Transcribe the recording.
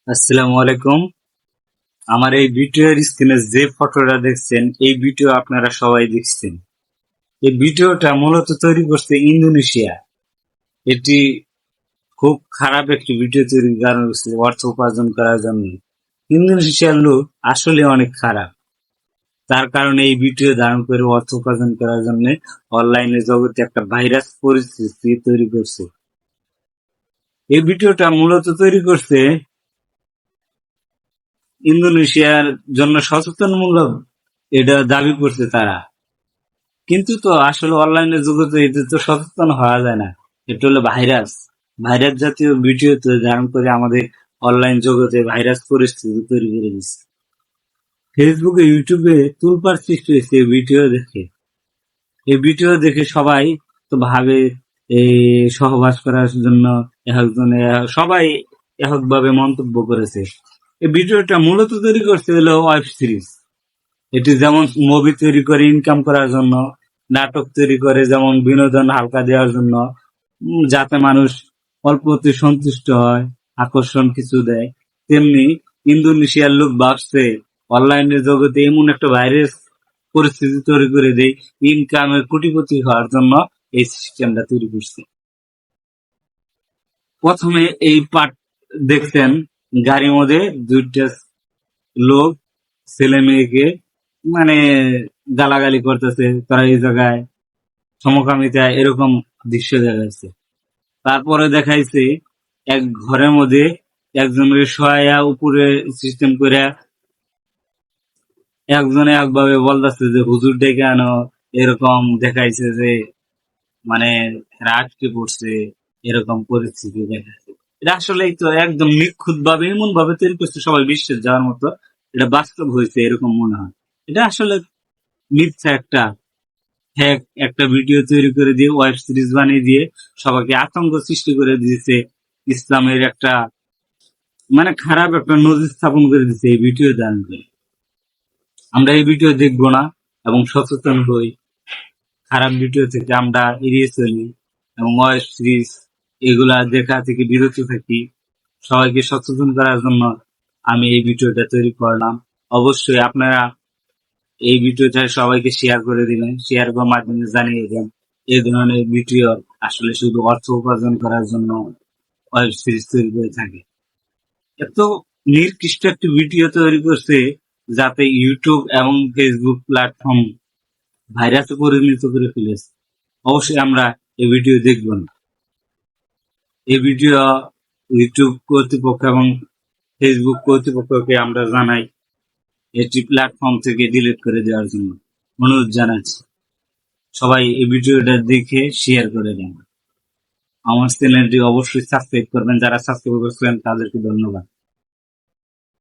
আসসালামু আলাইকুম। আমার এই ভিডিওর স্ক্রিনে যে ফটোটা দেখছেন, এই ভিডিও আপনারা সবাই দেখছেন। এই ভিডিওটা মূলত তৈরি করছে ইন্দোনেশিয়া। এটি খুব খারাপ একটি ভিডিও তৈরি করা হয়েছে অর্থ উপার্জন করার জন্য। ইন্দোনেশিয়ার লোক আসলে অনেক খারাপ। তার কারণে এই ভিডিও ধারণ করে অর্থ উপার্জন করার জন্য অনলাইনে জগতে একটা ভাইরাস পরিস্থিতি তৈরি করছে। এই ভিডিওটা মূলত তৈরি করছে ইন্দোনেশিয়ার জন্য সচেতনমূলক, এটা দাবি করছে তারা। কিন্তু তো আসলে অনলাইনের জগতে এতে তো সচেতন হওয়া যায় না। এটা হলো ভাইরাস। ভাইরাস জাতীয় ভিডিও তো ধারণ করে আমাদের অনলাইন জগতে ভাইরাস পরিস্থিতি তৈরি করে দিচ্ছে। ফেসবুকে, ইউটিউবে তোলপাড় সৃষ্টি হয়েছে এই ভিডিও দেখে। এই ভিডিও দেখে সবাই তো ভাবে এই সহবাস করার জন্য একজনে সবাই এককভাবে মন্তব্য করেছে। এই ভিডিওটা মূলত তৈরি করতে হলো ওয়েব সিরিজ। এটি যেমন মুভি তৈরি করে ইনকাম করার জন্য, নাটক তৈরি করে যেমন বিনোদন হালকা দেওয়ার জন্য, যাতে মানুষ অল্পতে সন্তুষ্ট হয়, আকর্ষণ কিছু দেয়, তেমনি ইন্দোনেশিয়ার লোক ভাবছে অনলাইনের জগতে এমন একটা ভাইরাস পরিস্থিতি তৈরি করে দেয়, ইনকামের কোটিপতি হওয়ার জন্য এই সিস্টেমটা তৈরি করছে। প্রথমে এই পার্ট দেখতেন, গাড়ির মধ্যে দুইটা লোক ছেলে মেয়েকে মানে গালাগালি করতেছে, তারা এই জায়গায় সমকামিতা এরকম দৃশ্য দেখাইছে। তারপরে দেখাইছে এক ঘরের মধ্যে একজনের শোয়া উপরে সিস্টেম করে একজনে একভাবে বলতেছে যে হুজুর ডেকে আনো, এরকম দেখাইছে যে মানে আটকে পড়ছে, এরকম পরিস্থিতি দেখাচ্ছে। এটা আসলে তো একদম নিখুঁত ভাবে এমন ভাবে তৈরি করছে সবাই বিশ্বাস যাওয়ার মতো, এটা বাস্তব হয়েছে এরকম মনে হয়। এটা আসলে মিথ্যা একটা হ্যাক, একটা ভিডিও তৈরি করে দিয়ে ওয়েব সিরিজ বানিয়ে দিয়ে সবাইকে আতঙ্ক সৃষ্টি করে দিয়েছে। ইসলামের একটা খারাপ একটা নজির স্থাপন করে দিচ্ছে এই ভিডিও দান করে। আমরা এই ভিডিও দেখবো না এবং সচেতন হই, খারাপ ভিডিও থেকে আমরা এড়িয়ে চলি এবং ওয়েব সিরিজ এগুলা দেখা থেকে বিরত থাকি। সবাইকে সচেতন করার জন্য আমি এই ভিডিওটা তৈরি করলাম। অবশ্যই আপনারা এই ভিডিওটা সবাইকে শেয়ার করে দিবেন, শেয়ার করার মাধ্যমে জানিয়ে দেন এই ধরনের ভিডিও আসলে শুধু অর্থ উপার্জন করার জন্য ওয়েব সিরিজ তৈরি করে থাকে। এত নির্দিষ্ট একটি ভিডিও তৈরি করছে যাতে ইউটিউব এবং ফেসবুক প্ল্যাটফর্ম ভাইরাসে পরিণত করে ফেলেছে। অবশ্যই আমরা এই ভিডিও দেখব না। এই ভিডিও ইউটিউব কর্তৃপক্ষ এবং ফেসবুক কর্তৃপক্ষকে আমরা জানাই এটি প্ল্যাটফর্ম থেকে ডিলিট করে দেওয়ার জন্য অনুরোধ জানাচ্ছি। সবাই এই ভিডিওটা দেখে শেয়ার করে দেন। আমার চ্যানেলটি অবশ্যই সাবস্ক্রাইব করবেন, যারা সাবস্ক্রাইব করেছিলেন তাদেরকে ধন্যবাদ।